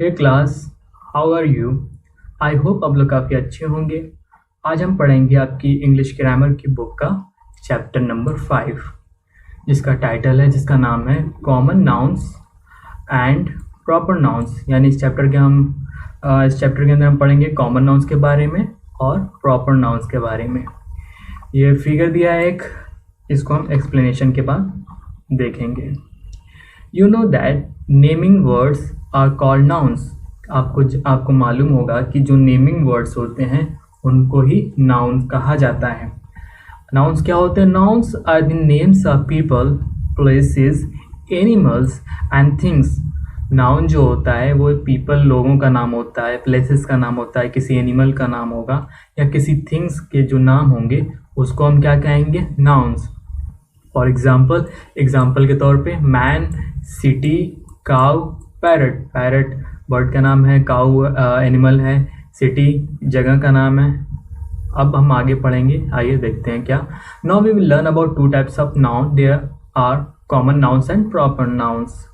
Hey class, how are you. I hope आप लोग काफ़ी अच्छे होंगे। आज हम पढ़ेंगे आपकी इंग्लिश ग्रामर की बुक का चैप्टर नंबर 5, जिसका टाइटल है, जिसका नाम है common nouns and proper nouns. यानी इस चैप्टर के अंदर हम पढ़ेंगे कॉमन नाउन्स के बारे में और प्रॉपर नाउन्स के बारे में। ये फिगर दिया है एक, इसको हम एक्सप्लेनेशन के बाद देखेंगे। You know that naming words are called nouns. आपको मालूम होगा कि जो नेमिंग वर्ड्स होते हैं उनको ही नाउन कहा जाता है। नाउन्स क्या होते हैं? Nouns are the names of people, places, animals and things. Noun जो होता है वो पीपल, लोगों का नाम होता है, प्लेसेस का नाम होता है, किसी एनिमल का नाम होगा या किसी थिंग्स के जो नाम होंगे उसको हम क्या कहेंगे? नाउन्स। फॉर एग्जाम्पल के तौर पे man, city, cow, parrot. Parrot bird का नाम है, काउ एनिमल है, सिटी जगह का नाम है। अब हम आगे पढ़ेंगे, आइए देखते हैं क्या। Now we will learn about two types of noun. There are common nouns and proper nouns.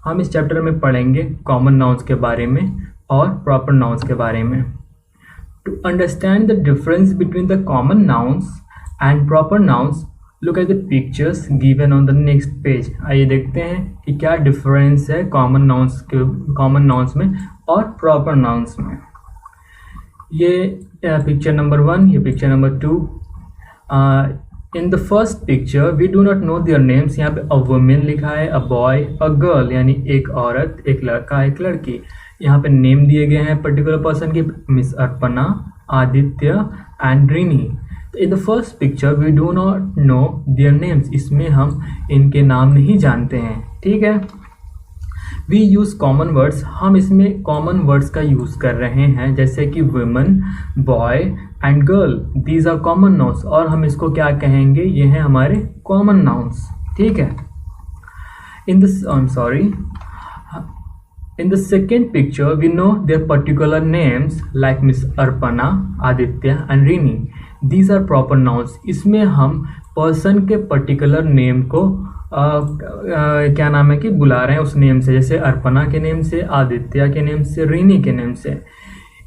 हम इस चैप्टर में पढ़ेंगे कॉमन नाउन्स के बारे में और प्रॉपर नाउन्स के बारे में। To understand the difference between the common nouns and proper nouns, look at the pictures given on the next page. आइए देखते हैं कि क्या डिफरेंस है कॉमन नाउन्स में और प्रॉपर नाउन्स में। ये पिक्चर नंबर 1, ये picture number 2। In the first picture we do not know their names. यहाँ पे अ वुमेन लिखा है, अ बॉय, अ गर्ल, यानी एक औरत, एक लड़का, एक लड़की। यहाँ पे नेम दिए गए हैं पर्टिकुलर पर्सन के, Miss Arpana, Aditya and Rini. In the first picture we do not know their names. इसमें हम इनके नाम नहीं जानते हैं, ठीक है। We use common words. हम इसमें कॉमन वर्ड्स का यूज़ कर रहे हैं, जैसे कि women, boy and girl, these are common nouns. और हम इसको क्या कहेंगे? ये हैं हमारे कॉमन नाउन्स, ठीक है। In the second picture, we know their particular names like Miss Arpana, Aditya and Rini. These are proper nouns. इसमें हम पर्सन के पर्टिकुलर नेम को क्या नाम है कि बुला रहे हैं उस नेम से, जैसे अर्पणा के नेम से, आदित्य के नेम से, रीनी के नेम से।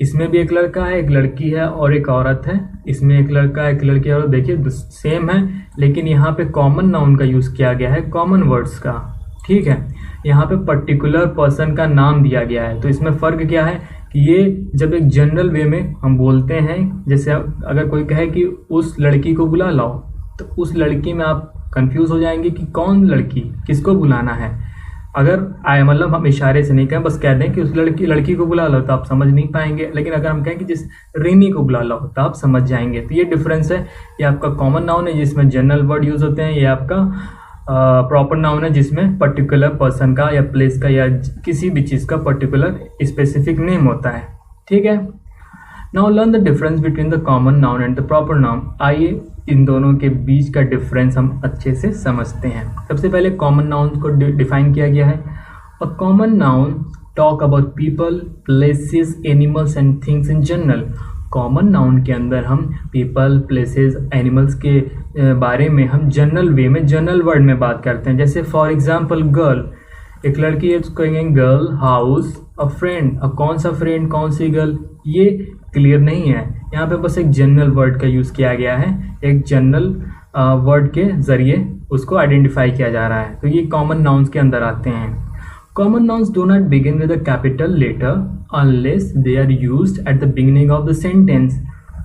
इसमें भी एक लड़का है, एक लड़की है और एक औरत है। इसमें एक लड़का, एक लड़की और देखिए सेम है, लेकिन यहाँ पे कॉमन नाउन का यूज़ किया गया है, कॉमन वर्ड्स का, ठीक है। यहाँ पे पर्टिकुलर पर्सन का नाम दिया गया है। तो इसमें फ़र्क क्या है कि ये जब एक जनरल वे में हम बोलते हैं, जैसे अगर कोई कहे कि उस लड़की को बुला लाओ, तो उस लड़की में आप कंफ्यूज हो जाएंगे कि कौन लड़की, किसको बुलाना है। अगर मतलब हम इशारे से नहीं कहें, बस कह दें कि उस लड़की को बुला लो, तो आप समझ नहीं पाएंगे। लेकिन अगर हम कहें कि जिस रीनी को बुला लो, तो आप समझ जाएंगे। तो ये डिफरेंस है। ये आपका कॉमन नाउन है जिसमें जनरल वर्ड यूज़ होते हैं, ये आपका प्रॉपर नाउन है जिसमें पर्टिकुलर पर्सन का या प्लेस का या किसी भी चीज़ का पर्टिकुलर स्पेसिफिक नेम होता है, ठीक है। Now learn the difference between the common noun and the proper noun. आइए इन दोनों के बीच का डिफरेंस हम अच्छे से समझते हैं। सबसे पहले कॉमन नाउन को डिफाइन किया गया है। A common noun talk about people, places, animals and things in general. Common noun के अंदर हम पीपल, प्लेसेस, एनिमल्स के बारे में हम जनरल वे में, जनरल वर्ड में बात करते हैं। जैसे फॉर एग्जांपल गर्ल, एक लड़की है, उसको कहेंगे गर्ल, हाउस, अ फ्रेंड। अब कौन सा फ्रेंड, कौन सी गर्ल, ये क्लियर नहीं है। यहाँ पे बस एक जनरल वर्ड का यूज़ किया गया है, एक जनरल वर्ड के ज़रिए उसको आइडेंटिफाई किया जा रहा है। तो ये कॉमन नाउन्स के अंदर आते हैं। Common nouns do not begin with a capital letter unless they are used at the beginning of the sentence.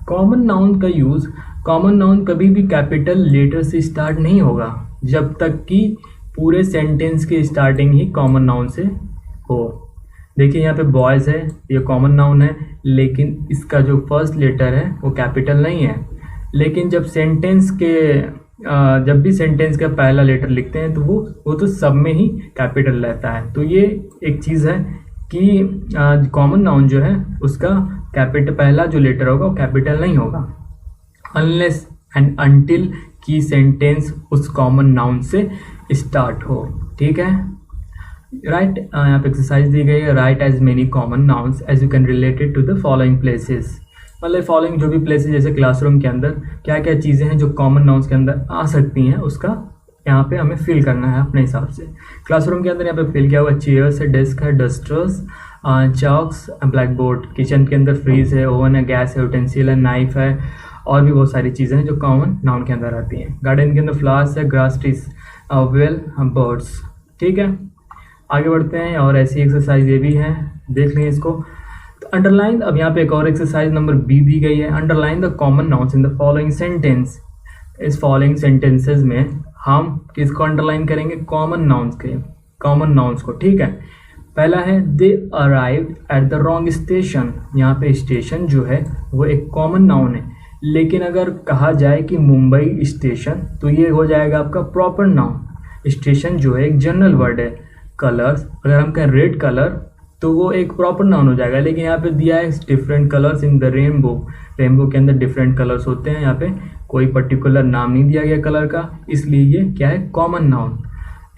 Common noun का यूज़, कॉमन नाउन कभी भी कैपिटल लेटर से स्टार्ट नहीं होगा जब तक कि पूरे सेंटेंस की स्टार्टिंग ही कॉमन नाउन से हो। देखिए यहाँ पे बॉयज़ है, ये कॉमन नाउन है, लेकिन इसका जो फर्स्ट लेटर है वो कैपिटल नहीं है। लेकिन जब भी सेंटेंस का पहला लेटर लिखते हैं तो वो तो सब में ही कैपिटल रहता है। तो ये एक चीज़ है कि कॉमन नाउन जो है उसका कैपिटल पहला जो लेटर होगा वो कैपिटल नहीं होगा, अनलेस एंड अनटिल की सेंटेंस उस कॉमन नाउन से स्टार्ट हो, ठीक है। राइट, यहाँ पे एक्सरसाइज दी गई है। Write as many common nouns as you can related to the following places. मतलब फॉलोइंग जो भी प्लेसेस, जैसे क्लासरूम के अंदर क्या क्या चीज़ें हैं जो कॉमन नाउन्स के अंदर आ सकती हैं, उसका यहाँ पे हमें फिल करना है अपने हिसाब से। क्लासरूम के अंदर यहाँ पे फिल किया हुआ चेयर्स है, डेस्क है, dusters, chalks, black board, kitchen के अंदर फ्रीज है, ओवन है, गैस है, यूटेंसिल है, नाइफ है, और भी बहुत सारी चीज़ें हैं जो कॉमन नाउन के अंदर आती हैं। गार्डन के अंदर फ्लावर्स है, ग्रास, ट्रीज, वेल, बर्ड्स। ठीक है, आगे बढ़ते हैं। और ऐसी एक्सरसाइज ये भी है, देख लें इसको। तो अंडरलाइन, अब यहाँ पे एक और एक्सरसाइज नंबर बी दी गई है। Underline the common nouns in the following sentence. इस फॉलोइंग सेंटेंसेस में हम किसको अंडरलाइन करेंगे? कॉमन नाउन्स के, कॉमन नाउन्स को। ठीक है, पहला है they arrived at the wrong station. यहाँ पे स्टेशन जो है वो एक कॉमन नाउन है, लेकिन अगर कहा जाए कि मुंबई स्टेशन तो ये हो जाएगा आपका प्रॉपर नाउन। स्टेशन जो है एक जनरल वर्ड है। कलर्स, अगर हम कहें रेड कलर तो वो एक प्रॉपर नाउन हो जाएगा, लेकिन यहाँ पे दिया है different colours in the rainbow. Rainbow के अंदर डिफरेंट कलर्स होते हैं, यहाँ पे कोई पर्टिकुलर नाम नहीं दिया गया कलर का, इसलिए ये क्या है? Common noun.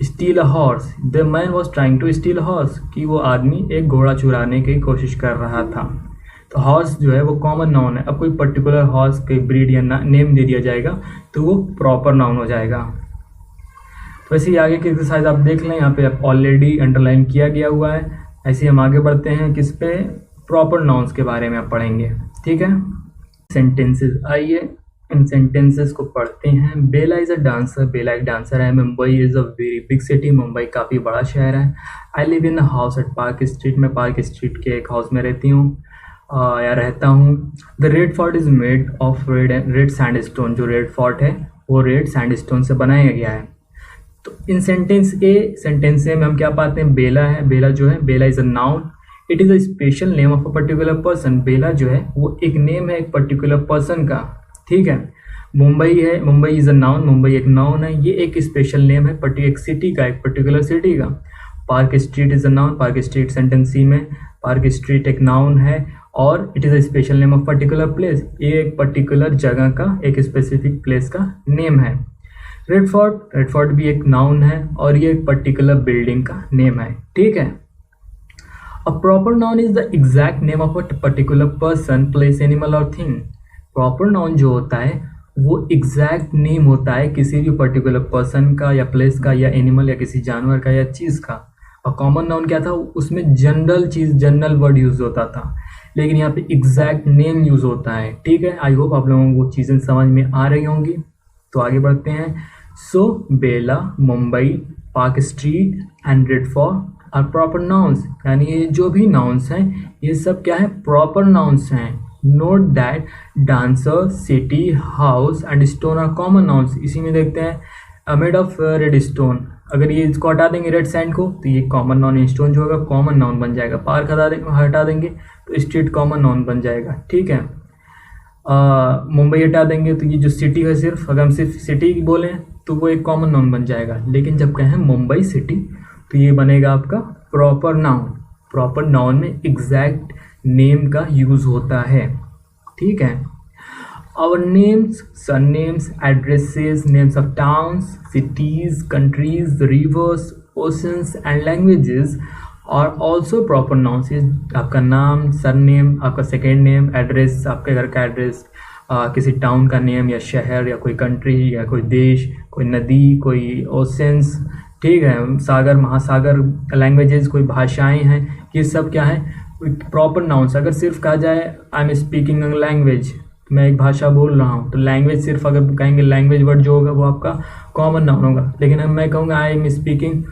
Steal a horse, the man was trying to steal horse, कि वो आदमी एक घोड़ा चुराने की कोशिश कर रहा था। तो हॉर्स जो है वो कॉमन नाउन है। अब कोई पर्टिकुलर हॉर्स की ब्रीड या नेम दे दिया जाएगा तो वो प्रॉपर नाउन हो जाएगा। तो ऐसे ही आगे की एक्सरसाइज आप देख लें, यहाँ पे आप ऑलरेडी अंडरलाइन किया गया हुआ है। ऐसे ही हम आगे बढ़ते हैं, किस पे? प्रॉपर नाउन्स के बारे में आप पढ़ेंगे। ठीक है, सेंटेंसेस, आइए इन सेंटेंसेस को पढ़ते हैं। बेला इज़ अ डांसर, बेला एक डांसर है। Mumbai is a very big city, Mumbai काफ़ी बड़ा शहर है। I live in a house at Park Street, मैं पार्क स्ट्रीट के एक हाउस में रहती हूँ या रहता हूँ। The Red Fort is made of red sandstone, जो रेड फोर्ट है वो रेड सैंडस्टोन से बनाया गया है। तो इन सेंटेंस ए में हम क्या पाते हैं? बेला है, बेला जो है, Bella is a noun, it is a special name of a particular person. Bella जो है वो एक नेम है एक पर्टिकुलर पर्सन का। ठीक है, मुंबई है, Mumbai is a noun, Mumbai एक नाउन है, ये एक स्पेशल नेम है एक सिटी का, एक पर्टिकुलर सिटी का। Park Street is a noun, Park Street sentence C में पार्क स्ट्रीट एक नाउन है और it is a special name of particular place, ये एक पर्टिकुलर जगह का, एक स्पेसिफिक प्लेस का नेम है। रेड फोर्ट भी एक नाउन है और ये एक पर्टिकुलर बिल्डिंग का नेम है। ठीक है, a proper noun is the exact name of a particular person, place, animal और थिंग। प्रॉपर नाउन जो होता है वो एग्जैक्ट नेम होता है किसी भी पर्टिकुलर पर्सन का या प्लेस का या एनिमल या किसी जानवर का या चीज़ का। और कॉमन नाउन क्या था? उसमें जनरल चीज़, जनरल वर्ड यूज होता था, लेकिन यहाँ पे एग्जैक्ट नेम यूज होता है। ठीक है, आई होप आप लोगों को चीज़ें समझ में आ रही होंगी। तो आगे बढ़ते हैं। So Bella, Mumbai, Park Street and Red Fort are proper nouns, यानी ये जो भी नाउन्स हैं ये सब क्या है? प्रॉपर नाउन्स हैं। Note that dancer, city, house and stone are common nouns. इसी में देखते हैं मेड ऑफ रेड स्टोन, अगर ये इसको हटा देंगे रेड सैंड को तो ये कॉमन नाउन, स्टोन जो होगा कॉमन नाउन बन जाएगा। पार्क हटा देंगे तो स्ट्रीट कॉमन नाउन बन जाएगा। ठीक है, मुंबई हटा देंगे तो ये जो सिटी है, सिर्फ अगर हम सिर्फ सिटी बोलें तो वो एक कॉमन नाउन बन जाएगा, लेकिन जब कहें मुंबई सिटी तो ये बनेगा आपका प्रॉपर नाउन। प्रॉपर नाउन में एग्जैक्ट नेम का यूज होता है। ठीक है, our names, surnames, addresses, names of towns, cities, countries, rivers, oceans and languages और ऑल्सो प्रॉपर नाउन्स। आपका नाम, सरनेम, आपका सेकेंड नेम, एड्रेस, आपके घर का एड्रेस, किसी टाउन का नेम या शहर या कोई कंट्री या कोई देश, कोई नदी, कोई ओशंस, ठीक है, सागर, महासागर, लैंग्वेजेस, कोई भाषाएं हैं, ये सब क्या है? Proper nouns. अगर सिर्फ कहा जाए I am speaking a language, मैं एक भाषा बोल रहा हूँ, तो लैंग्वेज सिर्फ अगर कहेंगे लैंग्वेज वर्ड जो होगा वो आपका कॉमन नाउन होगा। लेकिन अगर मैं कहूँगा I am speaking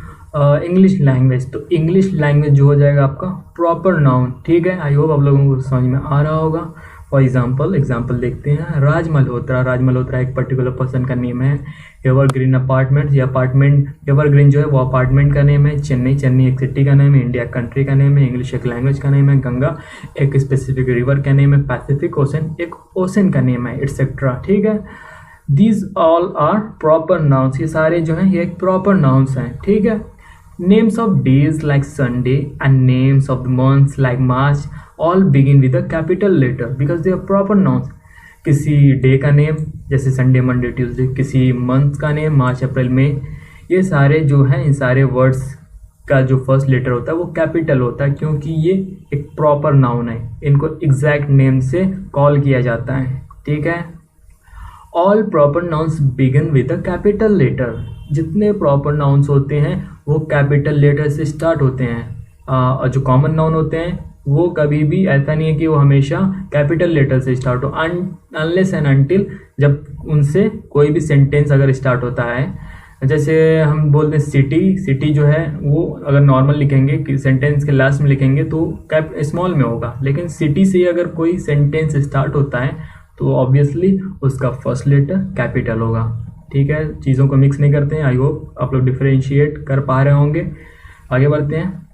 English language, तो इंग्लिश लैंग्वेज जो हो जाएगा आपका प्रॉपर नाउन। ठीक है, आई होप आप लोगों को समझ में आ रहा होगा। फॉर एग्जाम्पल देखते हैं। राज मल्होत्रा एक पर्टिकुलर पर्सन का नेम है। एवरग्रीन अपार्टमेंट, ये अपार्टमेंट, एवरग्रीन जो है वो अपार्टमेंट का नेम है। चेन्नई एक सिटी का नेम है। इंडिया कंट्री का नेम है। इंग्लिश एक लैंग्वेज का नेम है। गंगा एक स्पेसिफिक रिवर का नेम है। पैसिफिक ओशन एक ओशन का नेम है, एटसेट्रा। ठीक है, these all are proper nouns, ये सारे जो हैं ये एक प्रॉपर नाउन्स हैं। ठीक है, names of days like Sunday and names of the months like March all begin with a capital letter because they are proper nouns. किसी डे का नेम जैसे संडे, मंडे, ट्यूसडे, किसी मंथ का name मार्च, अप्रैल, मई, ये सारे जो हैं इन सारे वर्ड्स का जो फर्स्ट लेटर होता है वो कैपिटल होता है, क्योंकि ये एक प्रॉपर नाउन है। इनको एग्जैक्ट नेम से कॉल किया जाता है। ठीक है, all proper nouns begin with a capital letter, जितने प्रॉपर नाउन्स होते हैं वो कैपिटल लेटर से स्टार्ट होते हैं। जो कॉमन नाउन होते हैं वो कभी भी ऐसा नहीं है कि वो हमेशा कैपिटल लेटर से स्टार्ट हो, अनलेस एंड अनटिल जब उनसे कोई भी सेंटेंस अगर स्टार्ट होता है। जैसे हम बोलते हैं सिटी, सिटी जो है वो अगर नॉर्मल लिखेंगे कि सेंटेंस के लास्ट में लिखेंगे तो कैप स्मॉल में होगा, लेकिन सिटी से अगर कोई सेंटेंस स्टार्ट होता है तो ऑब्वियसली उसका फर्स्ट लेटर कैपिटल होगा। ठीक है, चीज़ों को मिक्स नहीं करते हैं। आई होप आप लोग डिफरेंशिएट कर पा रहे होंगे। आगे बढ़ते हैं।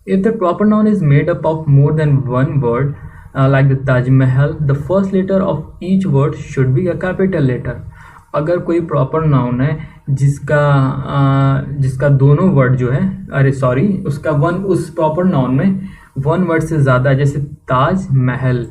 If the proper noun is made up of more than one word like the Taj Mahal, the first letter of each word should be a capital letter. अगर कोई प्रॉपर नाउन है जिसका दोनों वर्ड जो है उसका उस प्रॉपर नाउन में वन वर्ड से ज़्यादा, जैसे ताज महल,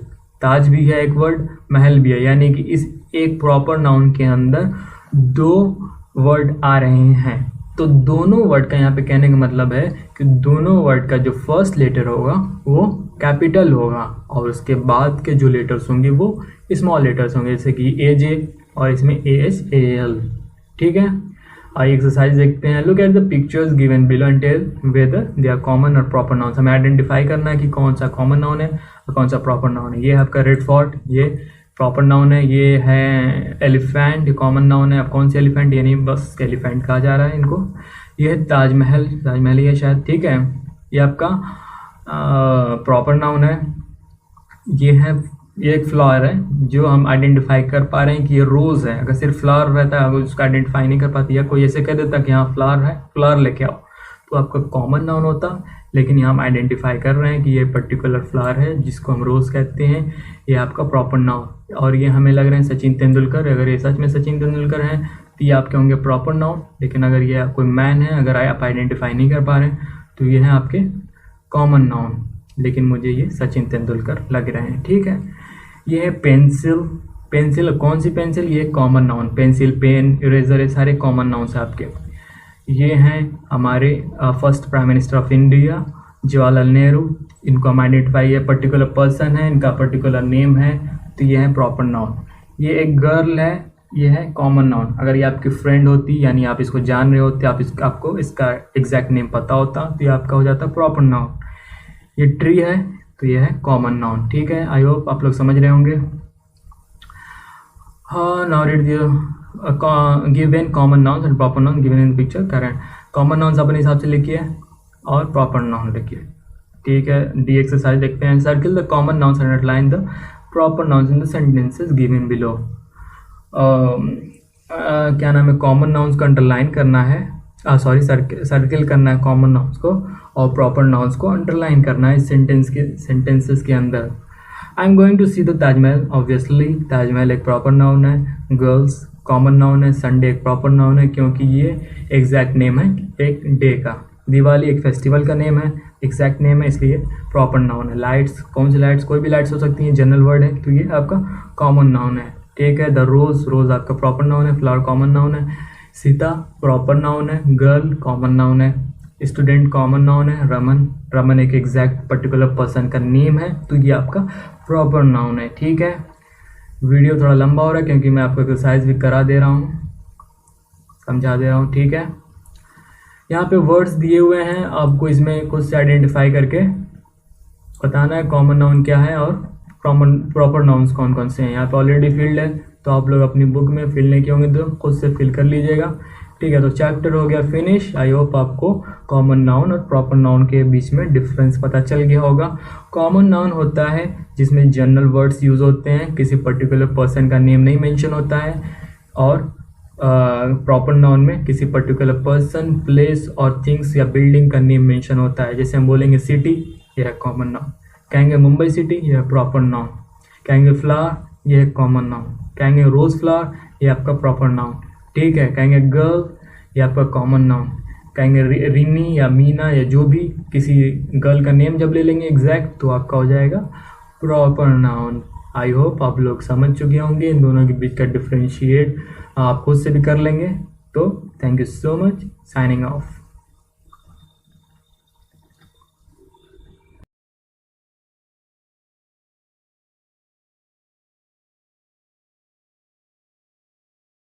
ताज भी है एक वर्ड, महल भी है, यानी कि इस एक प्रॉपर नाउन के अंदर दो वर्ड आ रहे हैं, तो दोनों वर्ड का यहाँ पे कहने का मतलब है कि दोनों वर्ड का जो फर्स्ट लेटर होगा वो कैपिटल होगा और उसके बाद के जो लेटर्स होंगे वो स्मॉल लेटर्स होंगे, जैसे कि AJ और इसमें AHAL। ठीक है, आइए एक्सरसाइज देखते हैं। Look at the pictures given below and tell whether they are common और प्रॉपर नाउन। हमें आइडेंटिफाई करना है कि कौन सा कॉमन नाउन है और कौन सा प्रॉपर नाउन है। ये है आपका रेड फोर्ट, ये प्रॉपर नाउन है। ये है एलिफेंट, ये कॉमन नाउन है। अब कौन सी एलिफेंट, यानी बस एलिफेंट कहा जा रहा है इनको। ये है ताजमहल, ताजमहल ही है शायद। ठीक है, ये आपका प्रॉपर नाउन है। ये एक फ्लावर है जो हम आइडेंटिफाई कर पा रहे हैं कि ये रोज़ है। अगर सिर्फ फ्लावर रहता है, अगर उसका आइडेंटिफाई नहीं कर पाती, या कोई ऐसे कह देता कि हाँ फ्लावर है, फ्लावर लेके आओ, तो आपका कॉमन नाउन होता। लेकिन यहाँ हम आइडेंटिफाई कर रहे हैं कि ये पर्टिकुलर फ्लावर है जिसको हम रोज़ कहते हैं, ये आपका प्रॉपर नाउन। और ये हमें लग रहे हैं सचिन तेंदुलकर, अगर ये सच में सचिन तेंदुलकर हैं तो ये आपके होंगे प्रॉपर नाउन। लेकिन अगर ये कोई मैन है, अगर आप आइडेंटिफाई नहीं कर पा रहे हैं, तो ये है आपके कॉमन नाउन। लेकिन मुझे ये सचिन तेंदुलकर लग रहे हैं। ठीक है, ये है पेंसिल, पेंसिल कौन सी पेंसिल, ये common noun. Pencil, pen, eraser, ये सारे कॉमन नाउन्स हैं आपके। ये हैं हमारे first prime minister of India Jawaharlal Nehru, इनको हम आइडेंटिफाई, ये पर्टिकुलर पर्सन है, इनका पर्टिकुलर नेम है, तो ये है प्रॉपर नाउन। ये एक गर्ल है, ये है कॉमन नाउन। अगर ये आपकी फ्रेंड होती, यानी आप इसको जान रहे होते, आपको इसका एग्जैक्ट नेम पता होता, तो ये आपका हो जाता प्रॉपर नाउन। ये ट्री है, तो ये है कॉमन नाउन। ठीक है, आई होप आप लोग समझ रहे होंगे। हाँ, now read the given common nouns and proper noun given in picture current. Common nouns अपने हिसाब से लिखिए और प्रॉपर नाउन लिखिए। ठीक है, डी एक्सरसाइज देखते हैं। Circle the common nouns and underline the proper nouns in the sentences given below. क्या नाम है, कॉमन नाउन्स को अंडरलाइन करना है, सर्किल करना है कॉमन नाउन्स को, और प्रॉपर नाउन्स को अंडरलाइन करना है सेंटेंसेस के अंदर। I am going to see the Taj Mahal, obviously Taj Mahal एक प्रॉपर नाउन है। गर्ल्स कॉमन नाउन है। संडे एक प्रॉपर नाउन है क्योंकि ये एग्जैक्ट नेम है एक डे का। दिवाली एक फेस्टिवल का नेम है, एग्जैक्ट नेम है, इसलिए प्रॉपर नाउन है। लाइट्स, कौन सी लाइट्स, कोई भी लाइट्स हो सकती हैं, जनरल वर्ड है, तो ये आपका कॉमन नाउन है। ठीक है, द रोज, रोज आपका प्रॉपर नाउन है। फ्लावर कॉमन नाउन है। सीता प्रॉपर नाउन है। गर्ल कॉमन नाउन है। स्टूडेंट कॉमन नाउन है। रमन, रमन एक एग्जैक्ट पर्टिकुलर पर्सन का नेम है, तो ये आपका प्रॉपर नाउन है। ठीक है, वीडियो थोड़ा लंबा हो रहा है क्योंकि मैं आपको एक्सरसाइज भी करा दे रहा हूँ, समझा दे रहा हूँ। ठीक है, यहाँ पे वर्ड्स दिए हुए हैं, आपको इसमें खुद से आइडेंटिफाई करके बताना है कॉमन नाउन क्या है और प्रॉपर नाउन्स कौन कौन से हैं। यहाँ पे ऑलरेडी फील्ड है, तो आप लोग अपनी बुक में फिल नहीं किए होंगे तो खुद से फिल कर लीजिएगा। ठीक है, तो चैप्टर हो गया फिनिश। आई होप आपको कॉमन नाउन और प्रॉपर नाउन के बीच में डिफरेंस पता चल गया होगा। कॉमन नाउन होता है जिसमें जनरल वर्ड्स यूज होते हैं, किसी पर्टिकुलर पर्सन का नेम नहीं मेंशन होता है, और प्रॉपर नाउन में किसी पर्टिकुलर पर्सन, प्लेस और थिंग्स या बिल्डिंग का नेम मेंशन होता है। जैसे हम बोलेंगे सिटी, यह है कॉमन नाउन। कहेंगे मुंबई सिटी, यह है प्रॉपर नाउन। कहेंगे फ्लावर, यह है कॉमन नाउन। कहेंगे रोज फ्लावर, यह आपका प्रॉपर नाउन। ठीक है, कहेंगे गर्ल, यह आपका कॉमन नाउन। कहेंगे रिनी या मीना या जो भी, किसी गर्ल का नेम जब ले लेंगे एग्जैक्ट, तो आपका हो जाएगा प्रॉपर नाउन। आई होप आप लोग समझ चुके होंगे इन दोनों के बीच का डिफ्रेंशिएट आप खुद से भी कर लेंगे। तो thank you so much, signing off.